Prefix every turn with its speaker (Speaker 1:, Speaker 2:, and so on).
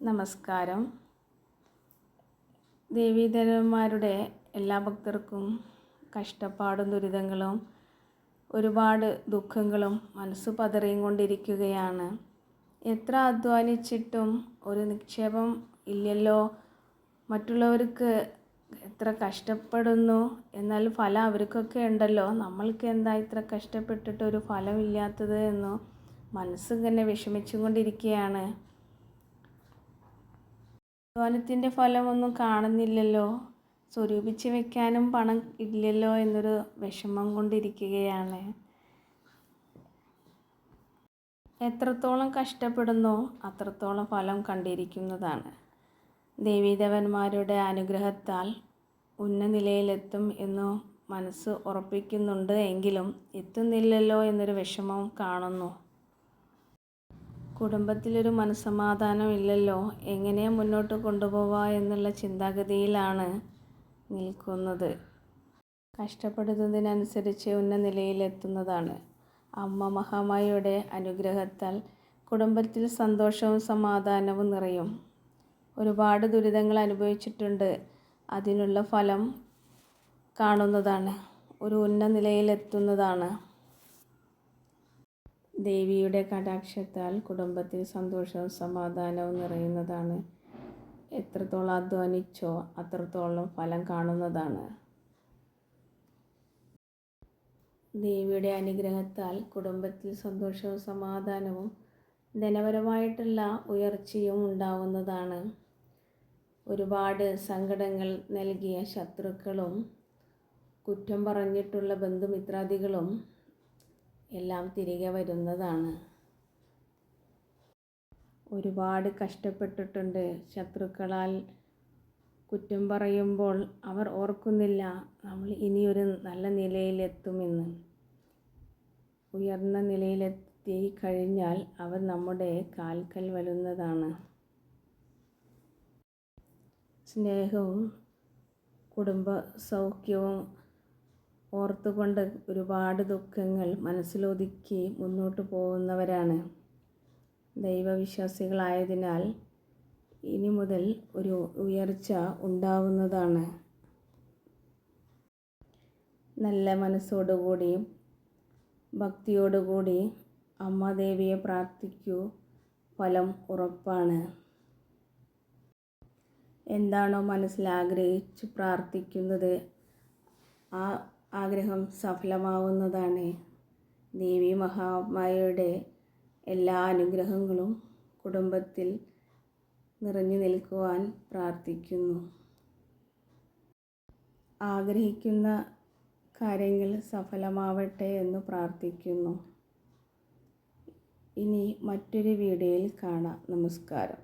Speaker 1: നമസ്കാരം. ദേവീദേവന്മാരുടെ എല്ലാ ഭക്തർക്കും കഷ്ടപ്പാടും ദുരിതങ്ങളും ഒരുപാട് ദുഃഖങ്ങളും മനസ്സ് പതറിയും കൊണ്ടിരിക്കുകയാണ്. എത്ര അധ്വാനിച്ചിട്ടും ഒരു നിക്ഷേപം ഇല്ലല്ലോ. മറ്റുള്ളവർക്ക് എത്ര കഷ്ടപ്പെടുന്നു, എന്നാൽ ഫലം അവർക്കൊക്കെ ഉണ്ടല്ലോ. നമ്മൾക്ക് എന്താ ഇത്ര കഷ്ടപ്പെട്ടിട്ട് ഒരു ഫലമില്ലാത്തത് എന്നോ മനസ്സിങ്ങനെ വിഷമിച്ചും കൊണ്ടിരിക്കുകയാണ്. അധ്വാനത്തിൻ്റെ ഫലമൊന്നും കാണുന്നില്ലല്ലോ, സ്വരൂപിച്ച് വെക്കാനും പണം ഇല്ലല്ലോ എന്നൊരു വിഷമം കൊണ്ടിരിക്കുകയാണ്. എത്രത്തോളം കഷ്ടപ്പെടുന്നോ അത്രത്തോളം ഫലം കണ്ടിരിക്കുന്നതാണ്. ദേവീദേവന്മാരുടെ അനുഗ്രഹത്താൽ ഉന്നതനിലയിലെത്തും എന്നു മനസ്സ് ഉറപ്പിക്കുന്നുണ്ട് എങ്കിലും എത്തുന്നില്ലല്ലോ എന്നൊരു വിഷമം കാണുന്നു. കുടുംബത്തിലൊരു മനസ്സമാധാനം ഇല്ലല്ലോ, എങ്ങനെ മുന്നോട്ട് കൊണ്ടുപോവാ എന്നുള്ള ചിന്താഗതിയിലാണ് നിൽക്കുന്നത്. കഷ്ടപ്പെടുന്നതിനനുസരിച്ച് ഉന്നതനിലയിലെത്തുന്നതാണ്. അമ്മ മഹാമായയുടെ അനുഗ്രഹത്താൽ കുടുംബത്തിൽ സന്തോഷവും സമാധാനവും നിറയും. ഒരുപാട് ദുരിതങ്ങൾ അനുഭവിച്ചിട്ടുണ്ട്, അതിനുള്ള ഫലം കാണുന്നതാണ്, ഒരു ഉന്നതനിലയിലെത്തുന്നതാണ്. ദേവിയുടെ കടാക്ഷത്താൽ കുടുംബത്തിൽ സന്തോഷവും സമാധാനവും നിറയുന്നതാണ്. എത്രത്തോളം അധ്വാനിച്ചോ അത്രത്തോളം ഫലം കാണുന്നതാണ്. ദേവിയുടെ അനുഗ്രഹത്താൽ കുടുംബത്തിൽ സന്തോഷവും സമാധാനവും ധനപരമായിട്ടുള്ള ഉയർച്ചയും ഉണ്ടാവുന്നതാണ്. ഒരുപാട് സങ്കടങ്ങൾ നൽകിയ ശത്രുക്കളും കുറ്റം പറഞ്ഞിട്ടുള്ള ബന്ധുമിത്രാദികളും എല്ലാം തിരികെ വരുന്നതാണ്. ഒരുപാട് കഷ്ടപ്പെട്ടിട്ടുണ്ട്. ശത്രുക്കളാൽ കുറ്റം പറയുമ്പോൾ അവർ ഓർക്കുന്നില്ല നമ്മൾ ഇനിയൊരു നല്ല നിലയിലെത്തുമെന്ന്. ഉയർന്ന നിലയിലെത്തി കഴിഞ്ഞാൽ അവർ നമ്മുടെ കാൽക്കൽ വരുന്നതാണ്. സ്നേഹവും കുടുംബ സൗഖ്യവും ഓർത്തുകൊണ്ട് ഒരുപാട് ദുഃഖങ്ങൾ മനസ്സിലൊതുക്കി മുന്നോട്ട് പോകുന്നവരാണ്. ദൈവവിശ്വാസികളായതിനാൽ ഇനി മുതൽ ഒരു ഉയർച്ച ഉണ്ടാവുന്നതാണ്. നല്ല മനസ്സോടുകൂടി ഭക്തിയോടുകൂടി അമ്മ ദേവിയെ പ്രാർത്ഥിക്കൂ, ഫലം ഉറപ്പാണ്. എന്താണോ മനസ്സിൽ ആഗ്രഹിച്ച് പ്രാർത്ഥിക്കുന്നത് ആ ആഗ്രഹം സഫലമാവുന്നതാണ്. ദേവി മഹാമായയുടെ എല്ലാ അനുഗ്രഹങ്ങളും കുടുംബത്തിൽ നിറഞ്ഞു നിൽക്കുവാൻ പ്രാർത്ഥിക്കുന്നു. ആഗ്രഹിക്കുന്ന കാര്യങ്ങൾ സഫലമാവട്ടെ എന്ന് പ്രാർത്ഥിക്കുന്നു. ഇനി മറ്റൊരു വീഡിയോയിൽ കാണാം. നമസ്കാരം.